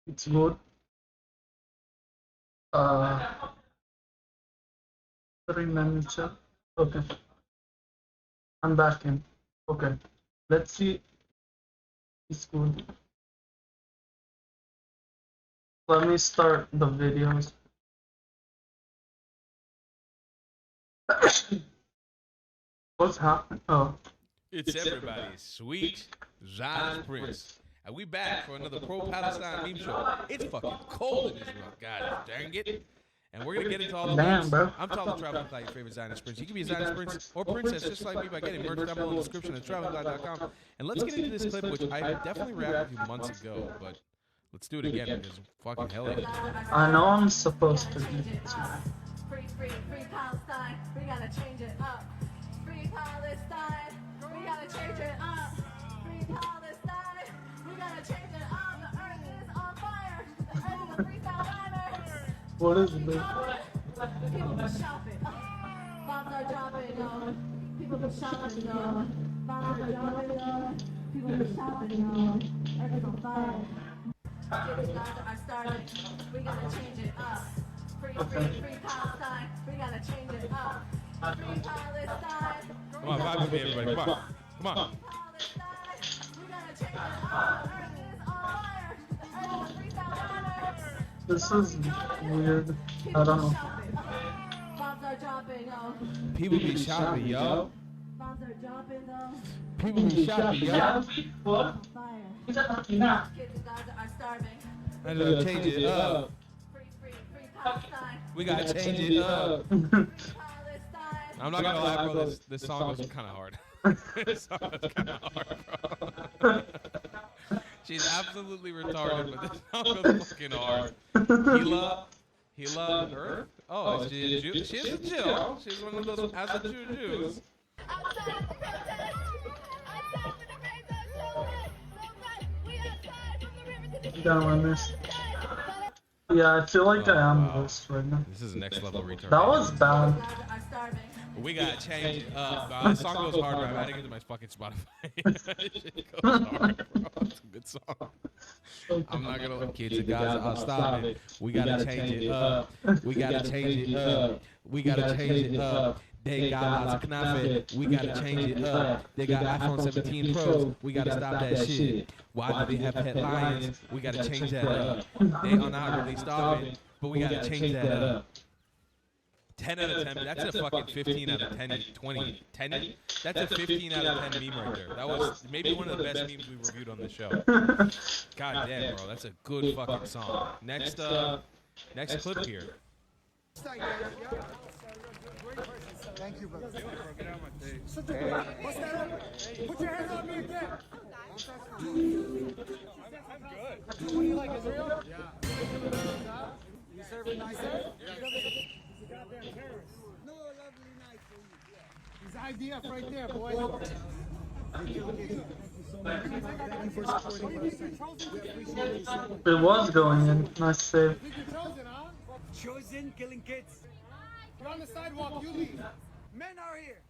It's good. Uh, 3 minutes. Okay, I'm back in. Okay, let's see. It's good. Let me start the videos. What's happening? Oh, It's everybody's sweet Zionist Prince. And we back for another pro-Palestine meme show. It's fucking cold in Israel, god dang it. And we're gonna get into all the damn, memes. bro. I'm Tyler Traveling Guy, your favorite Zionist Prince. You can be a Zionist Prince or Princess just like me by getting merch down below in the description at travelingguy.com. And let's get into this clip, which I definitely reacted to months ago, but let's do it again because fucking hell yeah. I know I'm supposed to do this. Free Palestine, we gotta change it up. Free Palestine, we gotta change it up. Free Palestine, we gotta change it up. The earth is on fire. The earth is a freestyle liner. What is this? People be shopping. Bombs are dropping, yo. People be shopping, yo. Bombs are dropping, yo. People be shopping, yo. Earth is on fire. Kids are starving. We gotta change it up. Free Palestine. We gotta change it up. Free Palestine. Come on, vibe with me, everybody. Come on. Come on. Palestine. We gotta change it up. The earth is on fire. The earth is a freestyle liner. This is weird. I don't know. Bombs are dropping, yo. People be shopping, yo. Bombs are dropping, though. People be shopping, yo. On fire. Kids in Gaza are starving. I gotta change it up. Free Palestine. We gotta change it up. Palestine. I'm not gonna lie, bro. This song was kind of hard. This song was kind of hard, bro. She's absolutely retarded, but this song was fucking hard. Hila Earth? Oh, she's a Jew. She's a Jew. She's one of those as a Jews. Down on this. Yeah, I feel like I am this right now. This is next level retard. That was bad. Gaza are starving. We gotta change it up. This song goes hard, bro. I'm adding it to my fucking Spotify. It goes hard, bro. It's a good song. I'm not gonna let kids and guys stop it. We gotta change it up. We gotta change it up. We gotta change it up. They got lots of knafe. We gotta change it up. They got iPhone 17 Pros. We gotta stop that shit. Why do they have pet lions? We gotta change that up. They are not really starving, but we gotta change that up. 10 out of 10. That's a fucking 15 out of 10, 20, 10. That's a 15 out of 10 meme right there. That was maybe one of the best memes we reviewed on the show. God damn, bro. That's a good fucking song. Next clip here. Thank you, brother. What's that up? Put your hands on me again. I'm good. What do you like, Israel? Yeah. You serve it nice? Yeah. He's a goddamn terrorist. No, lovely night for you. He's IDF right there, boy. Thank you for supporting us. It was going in. Nice save. Chosen, huh? Chosen, killing kids. You're on the sidewalk, you leave. Men are here.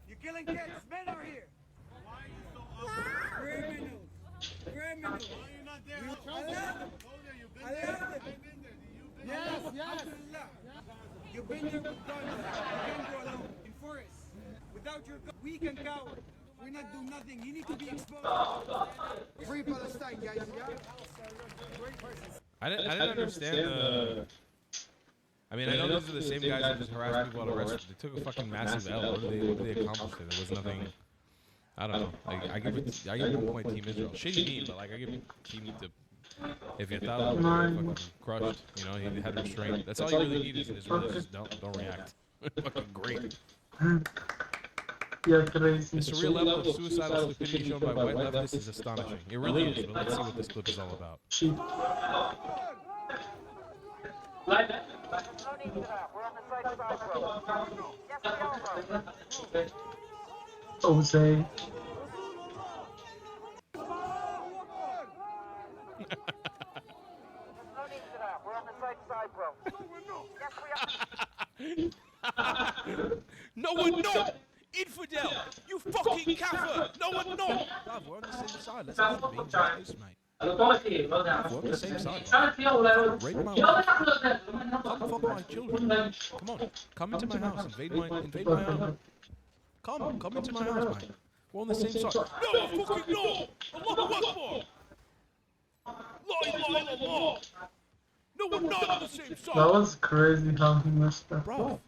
You're killing kids. Men are here. Why are you so up? Criminals. Criminals. Why are you not there? I love it. I love it. Yes, yes. You've been there with guns. You can't go alone. In forests. Without your gun, weak and coward. We not do nothing. You need to be exposed. Free Palestine, guys. Yeah? I didn't understand the. I mean, I know these are the same guys that just harassed people at a restaurant. They took a fucking massive L. What did they accomplish? There was nothing. I don't know. Like, I give it 1 point Team Israel. Shitty meme, but like I give Team to. If you thought it was fucking crushed, you know, he had restraint. That's all you really need is in Israel. Just don't react. Fucking great. Yeah, crazy. The surreal level of suicidal stupidity shown by white leftists is astonishing. It really is. But let's see what this clip is all about. Cheap. Jose. No one know! Infidel! You fucking kafir! No one know! God, we're on the same side. Let's not be nice, mate. We're on the same side. Bro. Rape my wife. Come fuck my children. Come on. Come into my house. Invade my home. Come into my house, man. We're on the same side. No, fucking no! Allahu Akbar! La ilaha illallah! No, we're not on the same side! That was crazy how he messed up. Bruv,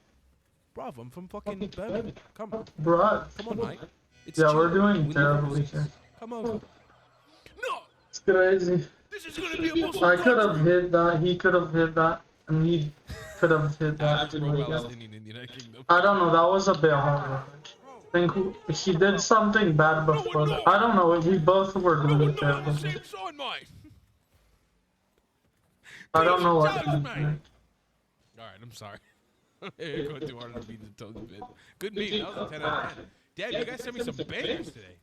I'm from fucking Birmingham. Come on, mate. It's Yeah, chill. we're doing We terribly live in here. Come over. No! It's crazy. This is gonna be a Muslim I could have country. hit that, he could have hit that, and he could have hit that. Average too, I pro guess. Palestinian in the United Kingdom. I don't know, that was a bit hard. I think he did something bad before that. I don't know, we both were No, doing we're not on terrible. the same side, mate. I don't know what Tell us, he mate. did. Alright, I'm sorry. You're going too hard on the beat and toes a bit. Good meat. That was a 10 out of 10. Dad, you guys sent me some bangers today.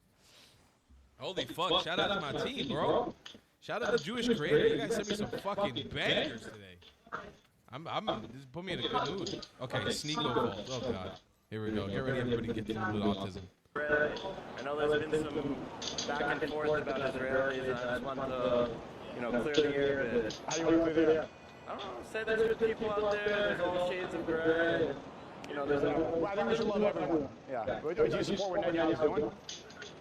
Holy fuck. Shout out to my team, bro. Shout out to Jewish Creator. You guys sent me some fucking bangers today. This put me in a good mood. Okay, Sneeko Vault. Oh, God. Here we go. Get ready, everybody. Get to the autism. I know there's been some back and forth about Israelis, and I just want to, clear the air. How do you want to clear the air? I don't know. Say there's good people out there. There's all shades of gray. There's Well, I think we should love everyone. Yeah. Do you support what Netanyahu's doing?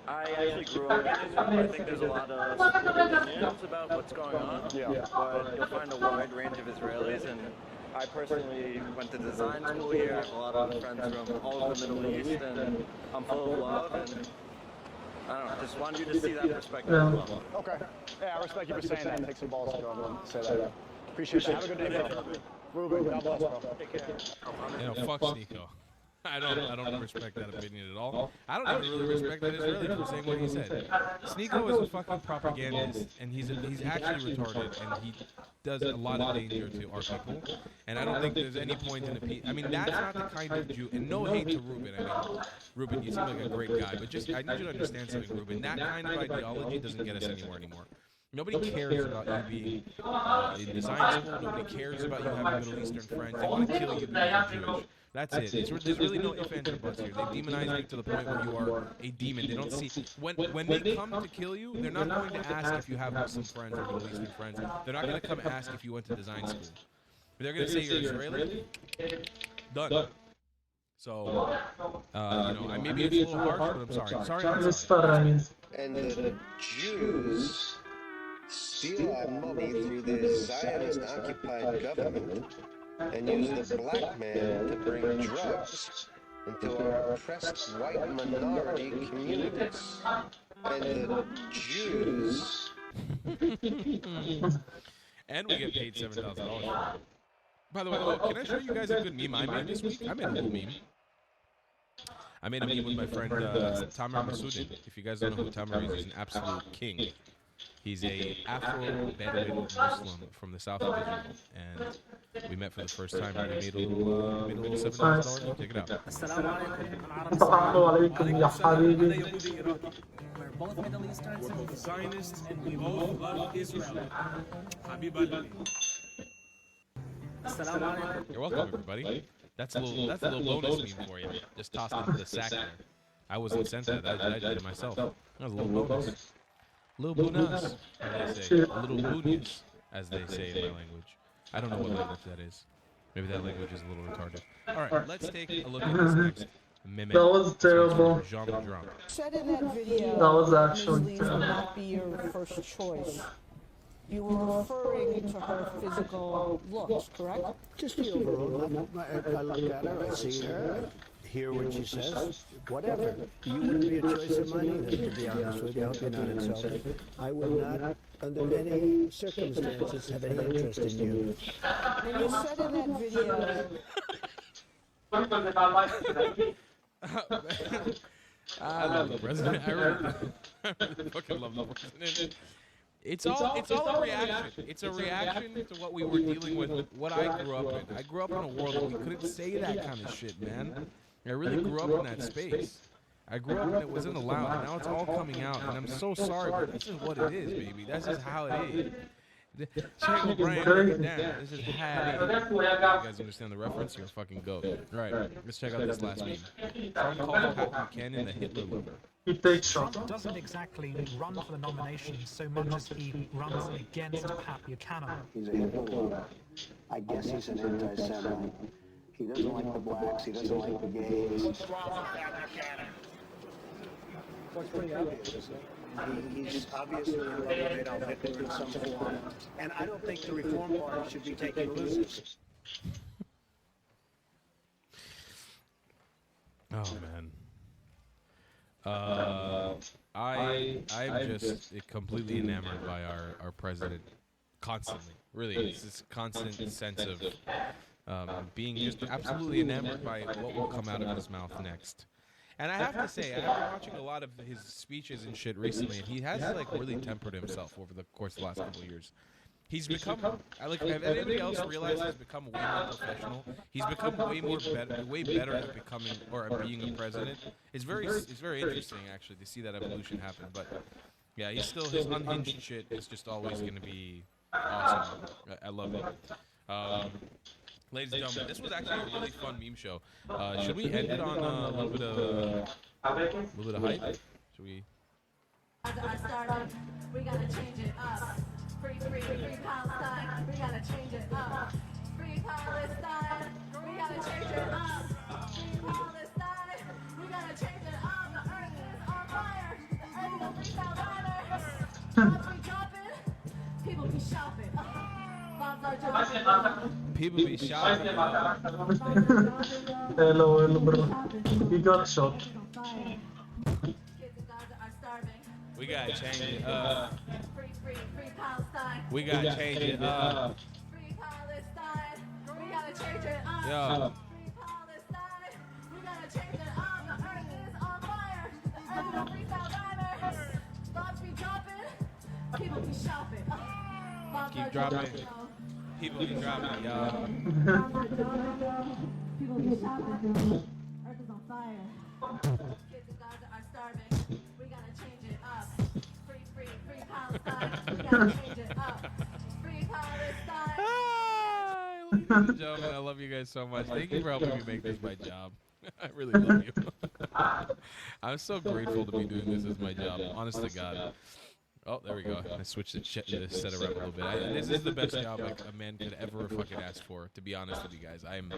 I actually grew up in Israel. I think there's a lot of split opinions about what's going on. Yeah. But you'll find a wide range of Israelis, and I personally went to design school here. I have a lot of friends from all over the Middle East, and I'm full of love, and I don't know, just wanted you to see that perspective as well. Okay. Yeah, I respect you for saying that. Take some balls to go and say that. Appreciate that. Have a good day, bro. Ruben, God bless, bro. Take care. You know, fuck Sneeko. I don't respect that opinion at all. I don't even really respect that Israeli for saying what he said. Sneeko is a fucking propagandist, and he's actually retarded, and he does a lot of danger to our people. And I don't think there's any point in I mean, that's not the kind of Jew. And no hate to Ruben. I mean, Ruben, you seem like a great guy, but just I need you to understand something, Ruben. That kind of ideology doesn't get us anywhere anymore. Nobody cares about you being in design school. Nobody cares about you having Middle Eastern friends. They want to kill you because you're Jewish. That's it. There's really no ifs, ands, or buts here. They demonize you to the point where you are a demon. They don't see when they come to kill you. They're not going to ask if you have Muslim friends or Middle Eastern friends. They're not going to come ask if you went to design school. They're going to say you're Israeli. Done. So, maybe it's a little harsh, but I'm sorry. I'm sorry. And the Jews steal our money through the Zionist-occupied government and use the black man to bring drugs into our oppressed white minority communities. And the Jews... And we get paid $7,000. By the way, can I show you guys a good meme I made this week? I made a little meme. I made a meme with my friend Tamer Massoudin. If you guys don't know who Tamer is, he's an absolute king. He's a Afro-Bedouin Muslim from the south of Israel, and we met for the first time, and we made a little $7,000. Check it out. Assalamu alaikum, ya habibi. We're both Middle Easterns and Zionists, and we both love Israel. Habib Ali. You're welcome, everybody. That's a little bonus meme for you. Just tossed into the sack there. I wasn't sent that. I did it myself. That was a little bonus. Little bonus, as they say. A little bonus, as they say in my language. I don't know what language that is. Maybe that language is a little retarded. All right, let's take a look at this next meme. That was terrible. Genre drop. Said in that video, That was actually Leslie's will terrible. not be your first choice. You were referring to her physical looks, correct? Just the overall. I look at her, I see her, hear what she says, whatever. You wouldn't be a choice of mine either, to be honest with you. I hope you're not insulted. I would not, under any circumstances, have any interest in you. And you said in that video, I love the president. I really fucking love the president. It's all a reaction. It's a reaction to what we were dealing with, what I grew up in. I grew up in a world where we couldn't say that kind of shit, man. I really grew up in that space. I grew up and it wasn't allowed. Now it's all coming out, and I'm so sorry, but this is what it is, baby. That's just how it is. Shane O'Brien, damn, this is Hattie. You guys understand the reference? You're a fucking goat. All right, let's check out this last meme. Trump called Pat Buchanan the Hitler lover. He takes shots. Trump doesn't exactly run for the nomination so much as he runs against Pat Buchanan. He's a Hitler. I guess he's an anti-Semite. He doesn't like the blacks. He doesn't like the gays. What's wrong with Pat Buchanan? What's pretty obvious, isn't it? He's obviously in love with Adolf Hitler in some form. And I don't think the Reform Party should be taking losers. Oh man. I'm just completely enamored by our president. Constantly, really, it's this constant sense of being just absolutely enamored by what will come out of his mouth next. And I have to say, I've been watching a lot of his speeches and shit recently, and he has like really tempered himself over the course of the last couple of years. He's become, have anybody else realized he's become way more professional? He's become way better at becoming or at being a president. It's very interesting actually to see that evolution happen. But yeah, he's still, his unhinged shit is just always going to be awesome. I love it. Ladies and gentlemen, this was actually a really fun meme show. Should we end it on a little bit of hype? Should we? We gotta change it up. Free Palestine. We gotta change it up. Free Palestine. We gotta change it up. Free Palestine. We gotta change it up. The earth is on fire. The earth is a freestyle rider. Bombs be dropping. People be shopping. Bombs are dropping. People be shopping. Hello, bro. He got shot. Kids in Gaza are starving. We gotta change it up. Free Palestine. We gotta change it up. Free Palestine. We gotta change it up. Yo. Free Palestine. We gotta change it up. The earth is on fire. The earth is a freestyle rider. Bombs be dropping. People be shopping. Bombs Keep are dropping. People be dropping, yo. People be shopping. Earth is on fire. Kids in Gaza are starving. We gotta change it up. Free Palestine. We gotta change it up. Free Palestine. Ladies and gentlemen, I love you guys so much. Thank you for helping me make this my job. I really love you. I'm so grateful to be doing this as my job. Honest to God. Oh, there we go. I switched the set around a little bit. This is the best job like, a man could ever fucking ask for, to be honest with you guys. I'm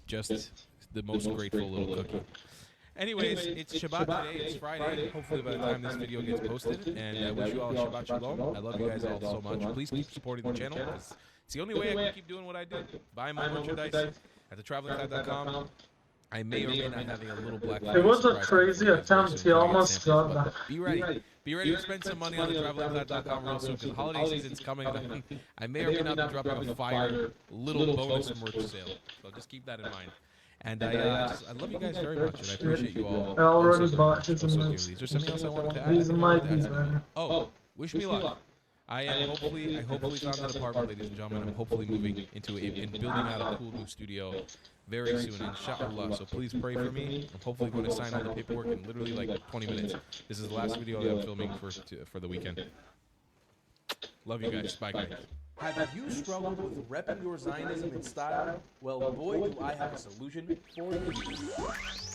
just the most grateful little cookie. Anyways, it's Shabbat today. It's Friday. Hopefully by the time this video gets posted. And I wish you all a Shabbat Shalom. I love you guys all so much. Please keep supporting the channel. It's the only way I can keep doing what I do. Buy my merchandise at thetravelingclad.com. I may or may not have a little black. It was a crazy attempt. He almost got that. Be ready. Be ready to spend some money on thetravelingclad.com real soon because the holiday season's coming. I may or may not be dropping a fire little bonus merch sale. So just keep that in mind. And I love you guys very much, and I appreciate you all. I already bought his Is there something else I wanted to add? These might be better. Oh, wish me luck. I hopefully found that apartment, ladies and gentlemen. I'm hopefully moving into and building out a cool new studio very soon, inshallah. So please pray for me. I'm hopefully going to sign all the paperwork in literally like 20 minutes. This is the last video that I'm filming for the weekend. Love you guys. Bye, guys. Have you struggled with repping your Zionism in style? Well, boy, do I have a solution for you.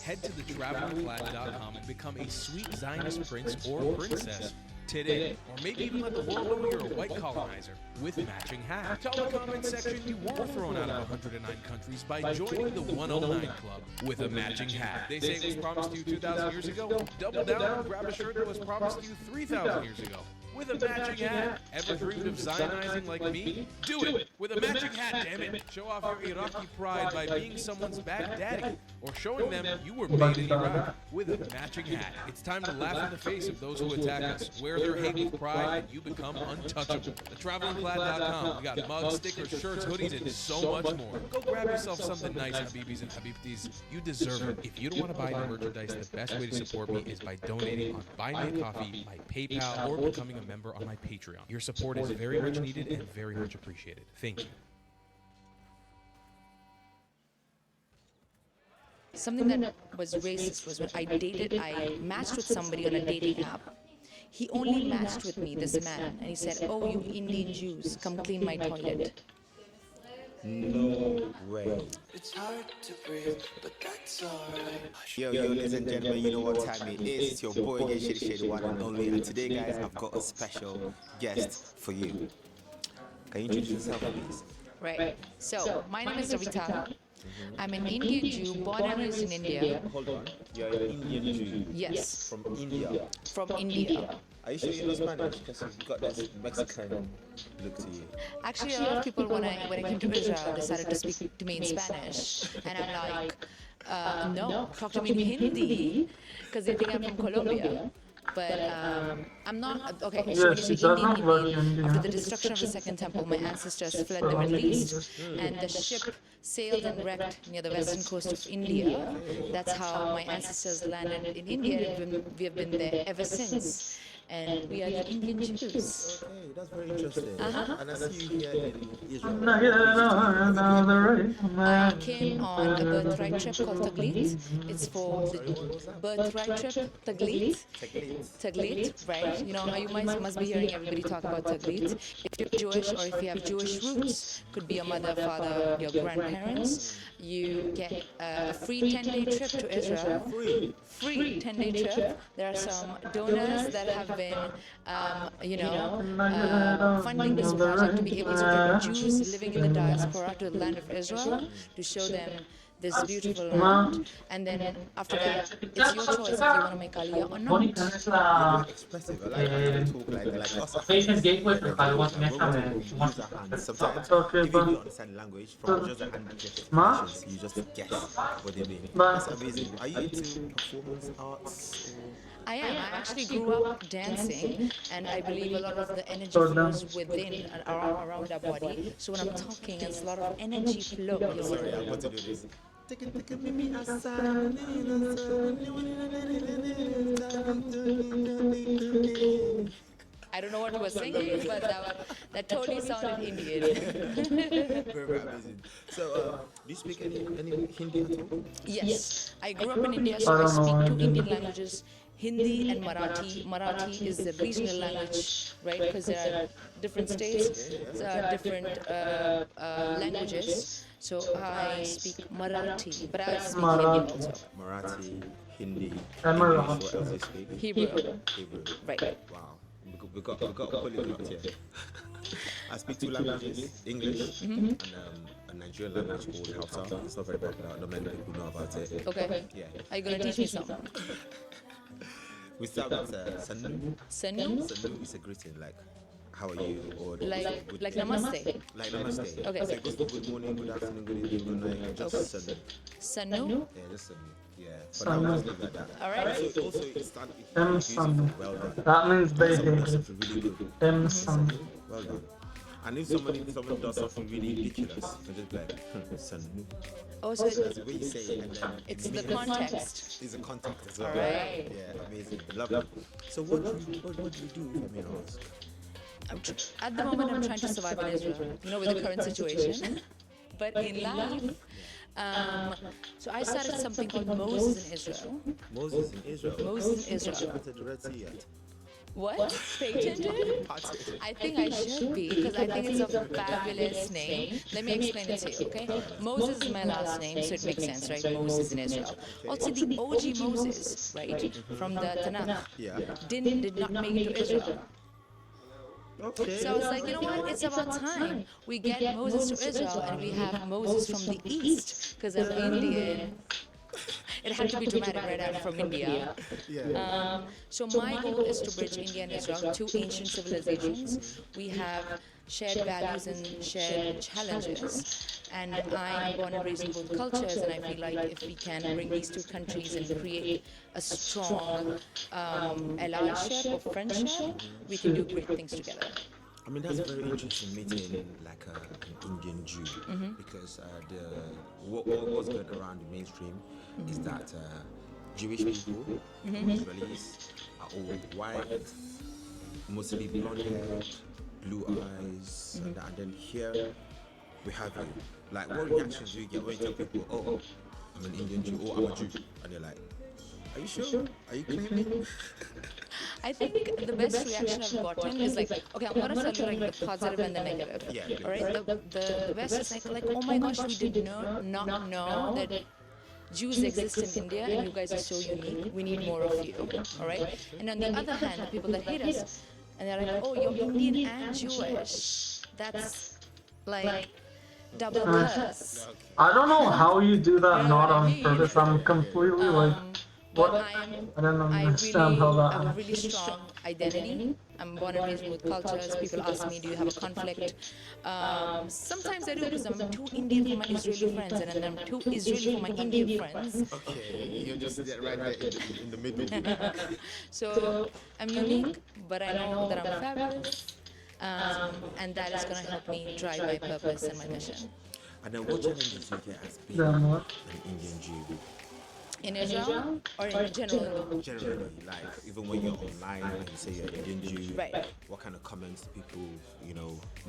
Head to thetravelingclad.com and become a sweet Zionist prince or princess today. Or maybe even let the world know you're a white colonizer with matching hat. Tell the comment section you were thrown out of 109 countries by joining the 109 Club with a matching hat. They say it was promised to you 2,000 years ago. Double down and grab a shirt that was promised to you 3,000 years ago. With a matching hat. Ever dreamed of Zionizing like me? Do it with a matching hat, damn it. Show off your Iraqi pride by being someone's Baghdadi or showing them you were made in Iraq with a matching hat. It's time to laugh in the face of those who attack us. Wear their hate with pride and you become untouchable. TheTravelingClad.com. We got mugs, stickers, shirts, hoodies, and so much more. Go grab yourself something nice, Habibis and Habibtis. You deserve it. If you don't want to buy any merchandise, the best way to support me is by donating on Buy Me a Coffee, my PayPal, or becoming a member on my Patreon. Your support is very much needed and very much appreciated. Thank you. Something that was racist was when I matched with somebody on a dating app. He only matched with me, this man, and he said, "Oh, you Indian Jews, come clean my toilet." No way. It's hard to breathe, but that's alright. Yo, ladies and gentlemen, you know what time it is. It's your boy, Get Shady One and Only. And today, guys, I've got a special guest for you. Can you introduce yourself, please? Right. So, my name is Ravita. I'm an Indian Jew, born and raised in India. Hold on. You're an Indian Jew? Yes. From India? From India. Are you sure you know Spanish? Because you've got this Mexican look to you. Actually, a lot of people, when I came to Israel, decided to speak to me in Spanish. And I'm like, no, talk to me in Hindi, because they think I'm from Colombia. But I'm not. Okay, so when you say Indian, after the destruction of the Second Temple, my ancestors fled the Middle East, and the ship sailed and wrecked near the western coast of India. That's how my ancestors landed in India, and we have been there ever since. And we are the Indian Jews. Okay, that's very interesting. And I see you here in Israel. I came on a birthright trip called Taglit. It's for the birthright trip, Taglit. Taglit, right? You know, you must be hearing everybody talk about Taglit. If you're Jewish or if you have Jewish roots, could be your mother, father, your grandparents, you get a free 10-day trip to Israel. Free 10-day trip. There are some donors that have been, funding this project to be able to bring Jews living in the diaspora to the land of Israel, to show them this beautiful land, and then after that, it's your choice if you want to make Aliyah or not. Expressive. I like to talk like us. Patient gateway for Sometimes, if you don't understand language, from just a hand gestures, you just guess what they mean. That's amazing. Are you into performance arts? I am. I actually grew up dancing, and I believe a lot of the energy flows within and around our body. So when I'm talking, it's a lot of energy flow. Sorry, I want to do this. I don't know what you were singing, but that totally sounded Indian. Very amazing. So, do you speak any Hindi at all? Yes, I grew up in India, so I speak two Indian languages, Hindi and Marathi. Marathi is the regional language, right? Because there are different states, different languages. So I speak Marathi, but I speak Hindi also. Marathi, Hindi, and what else do you speak? Hebrew. Right. Wow. We got a polyglot here. I speak two languages, English and a Nigerian language called Hausa. It's not very popular. Not many people know about it. Okay. Yeah. Are you going to teach me some? We start with Sanu. Sanu? Sanu is a greeting, like, how are you? Or like namaste. Like namaste. Okay. So it goes for good morning, good afternoon, good evening, good night. Just Sanu. Sanu? Yeah, just Sanu. Yeah. For now, just leave like that. All right. So also, it started well done. That means baby. Really good. Well done. And if somebody does something really ridiculous, you just be like, Sanu. Oh, so That's the way you say it, and then it's the context. It's the context as well. All right. Yeah, amazing. Lovely. So what do you do, if I may ask? At the moment, I'm trying to survive in Israel, with the current situation. But in life, so I started something called Moses in Israel. Moses in Israel? Moses in Israel. Patented the Red Sea yet? What? Patented? I think I should be, because I think it's a fabulous name. Let me explain it to you, okay? Moses is my last name, so it makes sense, right? Moses in Israel. Also, the OG Moses, right, from the Tanakh, did not make it to Israel. Okay. So I was like, you know what? It's about time we get Moses to Israel, and we have Moses from the East, because I'm Indian. It had to be dramatic, right? I'm from India. So my goal is to bridge India and Israel, two ancient civilizations. We have shared values and shared challenges. And I'm born and raised in both cultures, and I feel like if we can bring these two countries and create a strong allyship or friendship, we can do great things together. I mean, that's very interesting meeting like an Indian Jew, because what was going around the mainstream is that Jewish people, Israelis, are all white, mostly blonde hair, blue eyes, and then here we have you. Like, what reactions do you get when you tell people, oh, I'm an Indian Jew, or I'm a Jew, and they're like, are you sure? Are you claiming? I think the best reaction I've gotten is like, okay, I'm gonna tell you like the positive and the negative. Yeah. All right. The best is like, oh my gosh, we did not know that Jews exist in India and you guys are so unique. We need more of you. All right. And on the other hand, the people that hate us, and they're like, oh, you're Indian and Jewish. That's like double curse. I don't know how you do that not on purpose. I'm completely like, what? I don't understand how that I have a happens. really strong identity. I'm born and raised in both cultures. People ask me, do you have a conflict? Sometimes I do because I'm too Indian for my Israeli friends and then I'm too Israeli for my Indian friends. Okay, you're just right there in the middle. So I'm unique, but I know that I'm fabulous. And that is going to help me drive my purpose and my mission. And then what challenges you get as being Then an what? Indian Jew? In Israel or in general? Generally, like even when you're online and you say you're Indian Jew, Right. what kind of comments do people,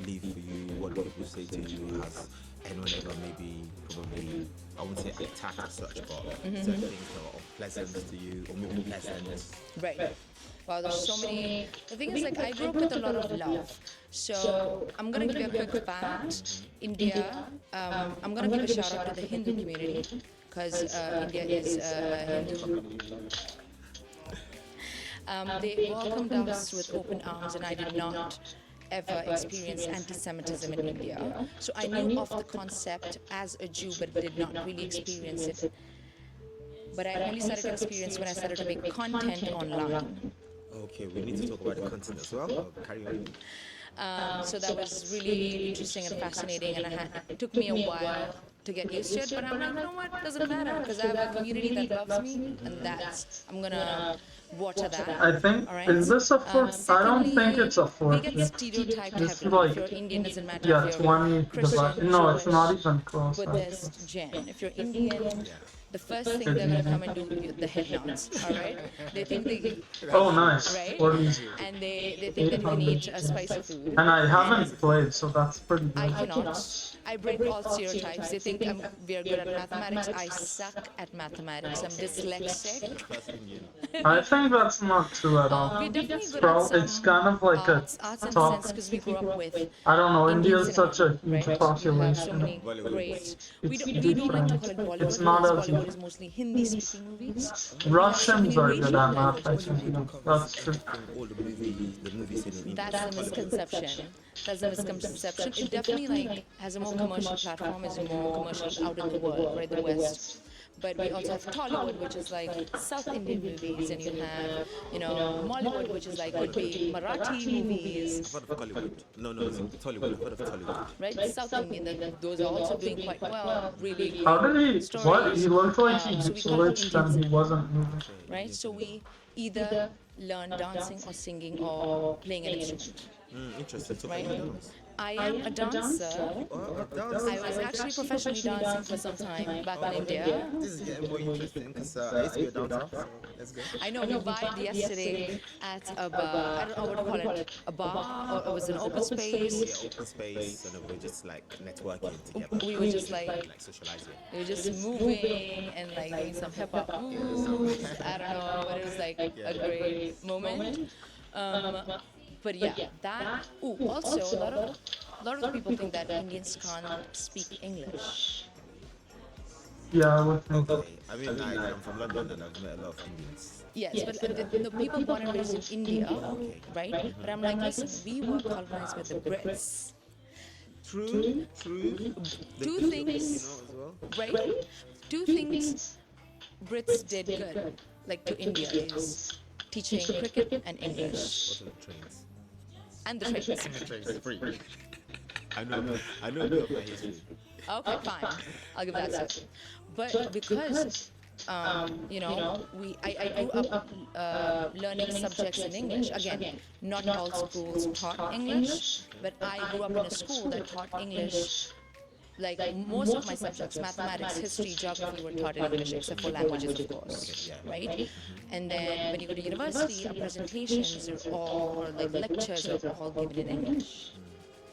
leave for you? What do people say to you? Has anyone ever maybe probably, I wouldn't say attacked as such, but certain things that are unpleasant to you or maybe pleasant? Right. Wow, there's so many. The thing is, like, I grew up with a lot of love. So I'm gonna give you a quick fact. India, I'm gonna give a shout out to the Hindu community because India is Hindu. They welcomed us with open arms, and I did not ever experience anti-Semitism in India. So I knew of the concept as a Jew, but did not really experience it. But I only started to experience when I started to make content online. Okay, we need to talk about the content as well. Carry on. So that was really interesting and fascinating, and it took me a while to get used to it. But I'm like, you know what? Doesn't matter because I have a community that loves me, and I'm gonna water that. I think, all right? is this a fourth? I don't think it's a We fourth. get stereotyped It's heavily. like, If you're Indian, doesn't matter. yeah, if it's you're one Christian, divided. No, it's not Jewish, even close. Buddhist, Jain. If you're Indian, the first thing they're gonna come and do the head nods. All right? They think they. Oh, nice. Right? What is And they think that you can eat a spicy food. And I haven't played, so that's pretty good. I cannot. I break all stereotypes. They think we are good at mathematics. I suck at mathematics. I'm dyslexic. I think that's not true at all. We're definitely good at some It's kind of like arts a in the top. sense because we grew up with. I don't know. India is Indian such a huge right? You have so population. many great. We It's don't like to call it different. Bollywood It's not because as Bollywood is mostly Hindi-speaking movies. Russians are good at math. I think that's true. All the movies in India. That's the misconception. That's the misconception. It definitely like has a more commercial platform, is more commercial out in the world, right? The West. But we also have Tollywood, which is like South Indian movies, and you have, Mollywood, which is like could be Marathi movies, I've heard of Hollywood. No, Tollywood. I've heard of Tollywood. right? South Indian, those are also doing quite well, really great How did he? stories. What? He looked like he So we call it glitched and he Indian wasn't moving. right? So we either learn dancing or singing or playing an instrument. Interesting. So Right. can you dance? I am a dancer. I was actually professionally dancing for some time back in India. This is getting more interesting because I used to be a dancer. So let's go. I know we vibed yesterday at a bar. I don't know what to call it. A bar, or it was an open space. Yeah, open space, and we're just like networking together. We were just like socializing. we were just moving and like doing some hip hop moves. I don't know, but it was like a great moment. But yeah, that. Ooh, also a lot of people think that Indians can't speak English. Yeah, I would think. Okay. I mean, I'm from London and I've met a lot of Indians. Yes, but the people born and raised in India, right? But I'm like, listen, we were colonized by the Brits. True. Two things, right? Two things Brits did good, like to India, is teaching cricket and English. Also the trains. And the trains. The trains are free. I know a bit of my history. Okay, fine. I'll give that to you. But because, I grew up learning subjects in English. Again, not all schools taught English, but I grew up in a school that taught English. Like most of my subjects, mathematics, history, geography, were taught in English, except for languages, of course, right? And then when you go to university, our presentations are all, or like lectures are all given in English.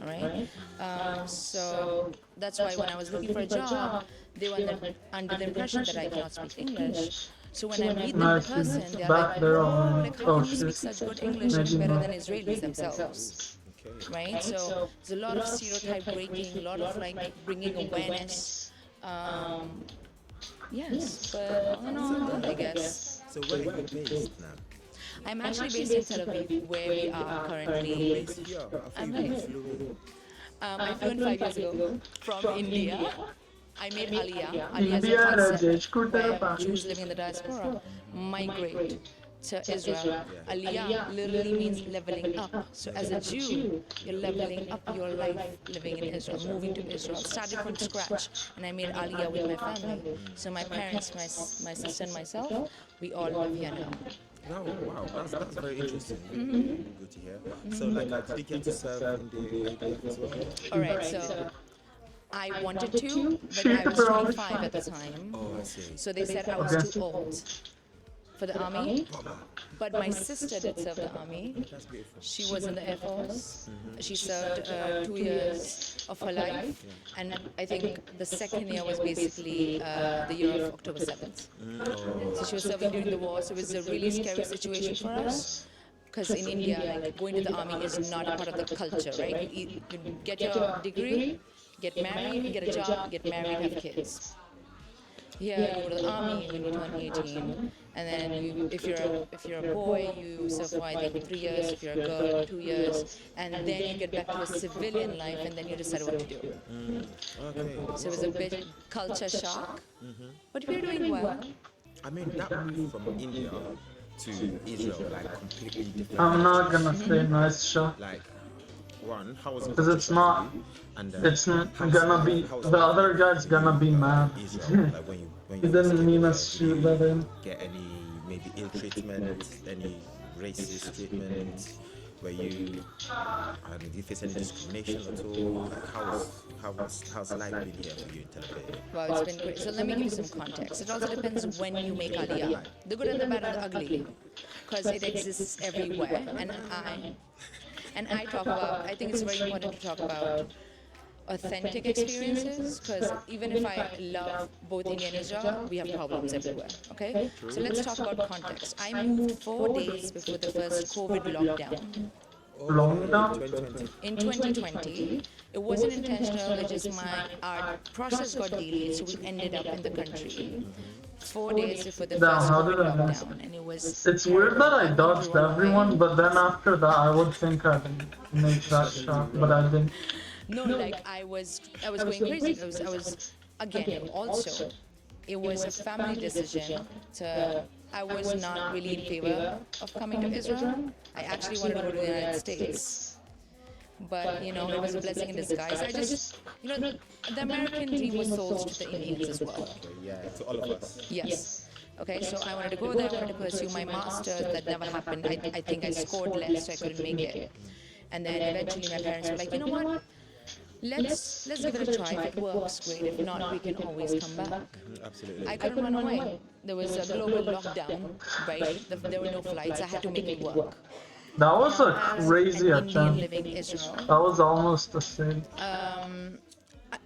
All right. So that's why when I was looking for a job, they were under the impression that I cannot speak English. So when I meet them in Nice, person, they're back like, there "Whoa, already. like how Oh, can you speak shit. such good English Maybe better not. than Israelis themselves?" Right? So there's a lot of stereotype breaking, a lot of like bringing awareness. Yes, but all in all, good, I guess. So where are you based now? I'm actually based in Tel Aviv, where we are currently. I'm right. I flew in 5 years ago from India. I made Aliyah. Aliyah is a India concept Rajesh where Jews living in the diaspora migrate to Israel. Aliyah literally means leveling up. So as a Jew, you're leveling up your life living in Israel, moving to Israel. Started from scratch, and I made Aliyah with my family. So my parents, my sister, and myself, we all live here now. Oh, wow, that's very interesting. Really good to hear. So, like, did you get to serve in the ADF as well? All right, so I wanted to, but I was 25 at the time. Oh, I see. So they said I was too old for the army. But my sister did serve the army. She was in the Air Force. She served 2 years of her life. And I think the second year was basically the year of October 7th. So she was serving during the war. So it was a really scary situation for us. Because in India, like going to the army is not a part of the culture, right? You get your degree, get married, get a job, get married, have kids. Here, you go to the army when you turn 18, and then if you're a boy, you serve for I think 3 years. If you're a girl, 2 years, and then you get back to a civilian life, and then you decide what to do. Okay. So it was a bit culture shock, but we're doing well. I mean, that move from India to Israel, like, completely different. I'm not gonna say nice shot. Like, one, how was it? Because it's not, and it's gonna be, the other guy's gonna be mad. Israel, like when He didn't mean us to shoot that in. get any maybe ill treatment, any racist treatment, where you, I mean, if it's any discrimination at all, like how's life been here for you in Tel Aviv? Wow, it's been great. So let me give you some context. It also depends when you make Aliyah. The good and the bad and the ugly. Because it exists everywhere. And I talk about, I think it's very important to talk about authentic experiences, because even if I love both India and Israel, we have problems everywhere, okay? So let's talk about context. I moved 4 days before the first COVID lockdown. In 2020, it wasn't intentional, it just our process got delayed, so we ended up in the country 4 days before the first COVID lockdown, and it was... It's weird that I dodged everyone, but then after that I would think I'd make that shot, but I didn't. No, like I was going crazy. I was again, also, it was a family decision I was not really in favor of coming to Israel. I actually wanted to go to the United States. But, you know, it was a blessing in disguise. I just, you know, the American dream was sold to the Indians as well. Yeah, to all of us. Yes. Okay, so I wanted to go there, I wanted to pursue my master's. That never happened. I think I scored less, so I couldn't make it. And then eventually my parents were like, you know what? Let's give it a try. If it works, great. If not, we can always come back. Absolutely. I couldn't run away. There was a global lockdown, right? There were no flights. I had to make it work. That was a crazy Indian attempt. living in Israel. That was almost the same.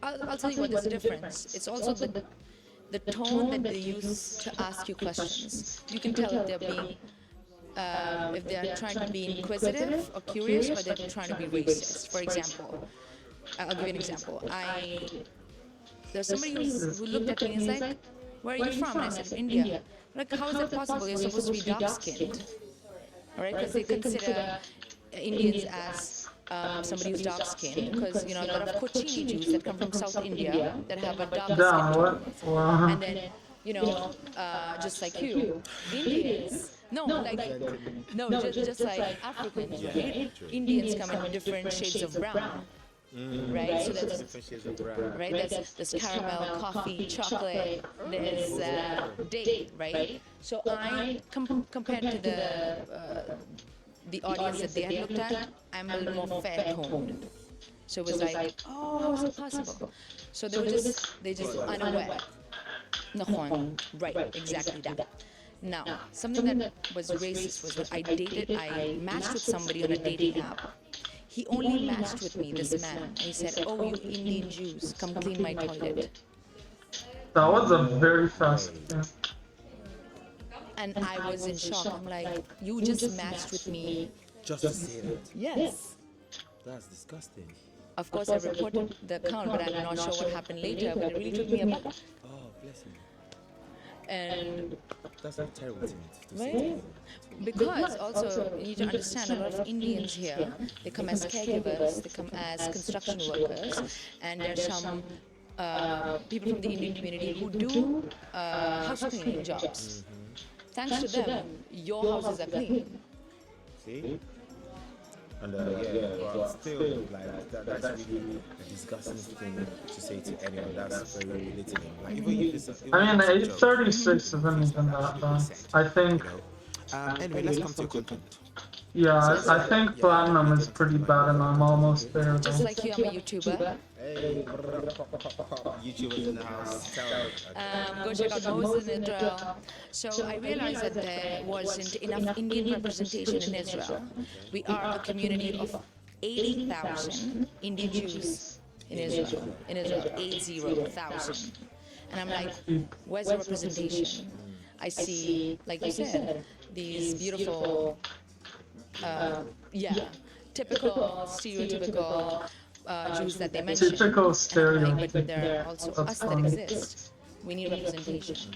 I'll tell you what, there's a difference. It's also the tone that they use to ask you questions. You can tell if they're being, if they're trying to be inquisitive or curious, or they're trying to be racist. For example, I'll give you an example. There's somebody who looked at me and was like, "Where are you from?" And I said, "India." Like, how is that possible? You're supposed to be dark-skinned. All right, because they consider Indians as somebody who's dark-skinned, because, you know, a lot of Kochini Jews that come from South India that have a dark skin. Wow. And then, you know, just like you, Indians, just like Africans, right? Indians come in different shades of brown. Right, so there's caramel, coffee, chocolate, there's date, right? So I compared to the audience that they had looked at, I'm a little more fair toned. So it was like, oh, how is it possible? So they just unaware. Nakhon, right, exactly that. Now, something that was racist was that I matched with somebody on a dating app. He only matched with me, this man, and he said, "Oh, you Indian Jews, come clean my toilet." That was a very fast. Yeah. And I was in shock. I'm like, you just matched with me. Just to say that. Yes. That's disgusting. Of course, I reported the account, but I'm not sure what happened later. But it really took me aback. Oh, bless him. And that's a terrible thing to say. right? Because also you need to understand a lot of Indians here, they come as caregivers, they come as construction workers, and there's some people from the Indian community who do house cleaning jobs. Thanks to them, your houses are clean. See? And but still, like that's really a disgusting thing to say to anyone. That's very relatable. Like, even if it's I mean, 836 isn't even that bad. I think. Anyway, let's come to your content. Yeah, I think Platinum is pretty bad, and I'm almost there. Just like you, I'm a YouTuber. Hey, YouTubers in the house. Go check out Moses in Israel. So I realized that there wasn't enough Indian representation in Israel. We are a community of 80,000 Indian Jews in Israel. 80,000. And I'm like, where's the representation? I see, like you said, these beautiful, typical, stereotypical Jews that they mentioned. Typical Like, stereotype. but there are also us that exist. We need representation.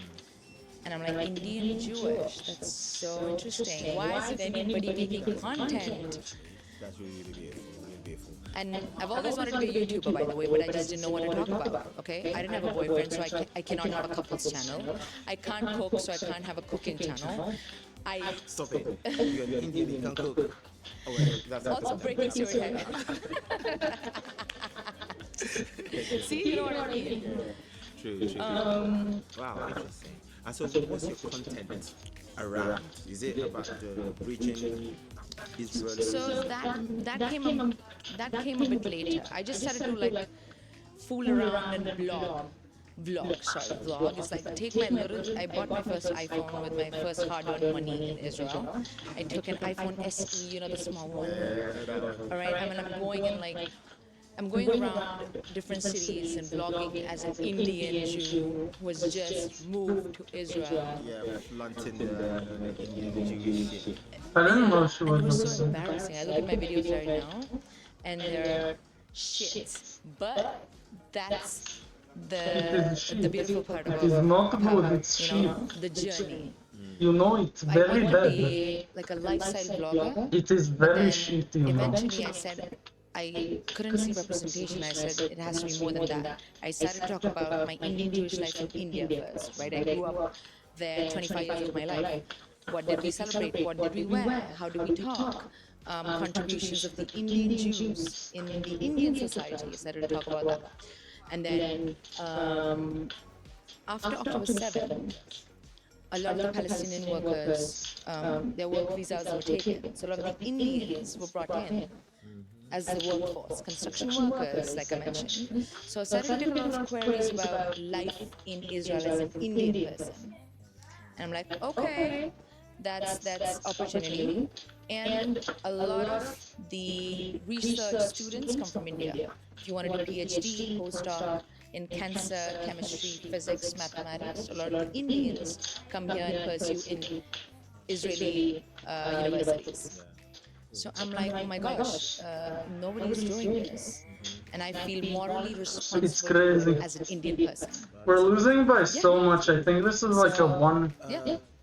And I'm like, Indian Jewish, that's so interesting. Why isn't anybody making content? That's really beautiful. And I've always wanted to be a YouTuber, by the way, but I just didn't know what to talk about, okay? I didn't have a boyfriend, so I cannot have a couples channel. I can't cook, so I can't have a cooking channel. Stop it. You're an Indian, you can't cook. Oh, wait, that's Also breaking stereotype. See, you know what I mean? True. Wow, interesting. And so, what's your content around? Is it about the region, Israel? So that came a bit later. I just started to like fool around and vlog. It's like I bought my first iPhone with my first hard-earned money in Israel. I took an iPhone SE, you know, the small one. All right, I mean, I'm going around different cities and vlogging as an Indian Jew who has just moved to Israel. Yeah, flaunting the Indian Jewish shit. I didn't know she was. It was so embarrassing. I look at my videos right now, and they're shit. But that's the beautiful part about It's not good, it's you know, cheap. the journey. You know, it's I very wanted to bad. be like a lifestyle blogger. It is very shitty, you know. Eventually, I said I couldn't see representation. I said it has to be more than that. I started to talk about my Indian Jewish life in India first, right? I grew up there 25 years of my life. What did we celebrate? What did we wear? How do we talk? Contributions of the Indian Jews in the Indian society. I started to talk about that. And then after October 7, a lot of the Palestinian workers, their work visas were taken. So a lot of the Indians were brought in as the workforce, construction workers, like I mentioned. So I started to get a lot of queries about life in Israel as an Indian person. And I'm like, okay, that's opportunity. And a lot of the research students come from India. If you want to do a PhD, postdoc in cancer, chemistry, physics, mathematics, a lot of the Indians come here and pursue in Israeli universities. So I'm like, oh my gosh, nobody is doing this. And I feel morally responsible crazy. as an Indian person. We're losing by so much. I think this is like a 1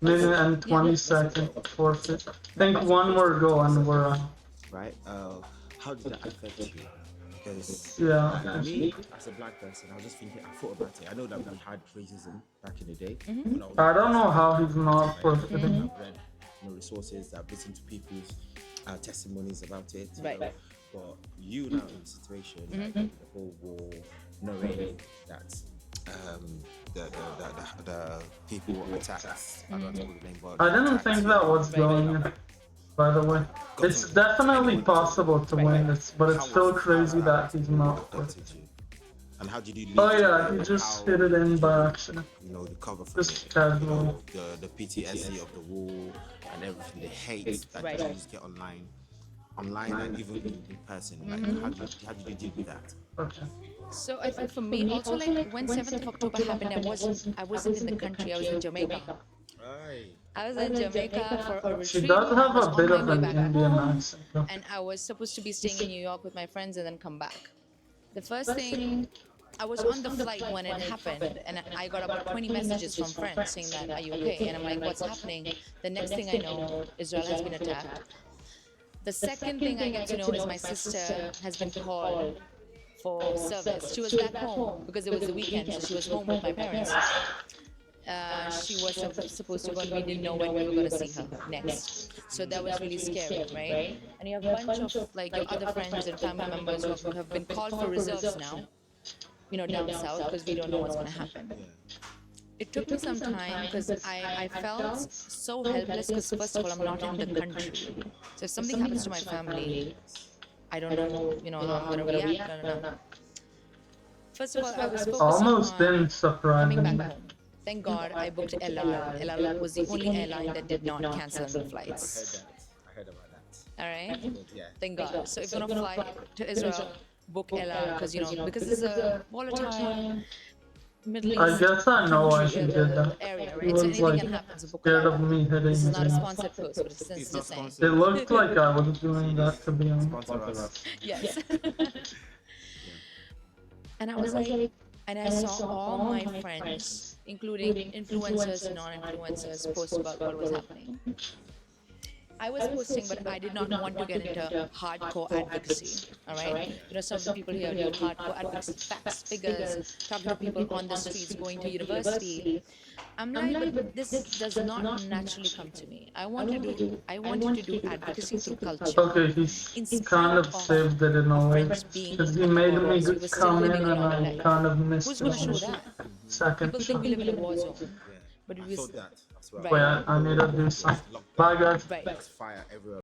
minute and 20-second forfeit. I think one more goal and we're on. Right? How did that affect you? Because Yeah. me, as a black person, I was just thinking, I thought about it. I know that we had racism back in the day. I don't know how he's not forfeiting. I've read resources, I've listened to people's testimonies about it. Right. But you now in the situation, like the whole war, knowing that the people attacked. I don't know the name, but I didn't think that was going, by the way. It's definitely possible to win this, but it's still crazy that he's not forfeiting. And how did you Oh yeah, he just hit it in by accident. You know, the cover from Just casually. the PTSD of the war and everything, the hate that you just get online and even in person. Like, how did you deal with that? Okay. So I think for me, also like when 7th of October happened, I wasn't in the country. I was in Jamaica. I was in Jamaica for a retreat. She does have I was a on bit my of way an back Indian home, accent. Though. and I was supposed to be staying in New York with my friends and then come back. The first thing, I was on the flight when it happened, and I got about 20 messages from friends saying that, "Are you okay?" And I'm like, "What's happening?" The next thing I know, Israel has been attacked. The second thing I get to know is my sister has been called for service. She was back home because it was the weekend, so she was home with my parents. She was supposed to go, and we didn't know when we were going to see her next. So that was really scary, right? And you have a bunch of like your other friends and family members who have been called for reserves now, you know, down south, because we don't know what's going to happen. It took me some time because I felt so helpless because first of all, I'm not in the country. So if something happens to my family, I don't know, you know, how I'm going to react. No. First of all, I was focusing Almost on been surprising. coming back home. Thank God I booked LR. LR was the only airline that did not cancel the flights. I heard about that. All right? Yeah. Thank God. So if you're gonna fly to Israel, book LR because you know because it's a volatile Middle East. I guess I know why she did that. Area, She right? So was anything like can happen. So book scared LR. of me hitting This is not a it. sponsored post, but it's just saying. It looked like I was doing that, to be honest. Yes. And I was like, and I saw all my friends, including influencers and non-influencers, post about what was happening. I was posting, but I did not want to get into hardcore advocacy, all right? You know, some of the people here do hardcore advocacy, facts, figures, talking to people on the streets, going to university. I'm like, but this does not naturally come to me. I wanted to do advocacy through culture. Okay, he's kind of saved it in a way. Because he made me come in and I kind of missed Who's it. going to show that? Second. People think we live in a war zone. But it was... Wait, I need to do something. Bye, guys. Right. Fire everywhere.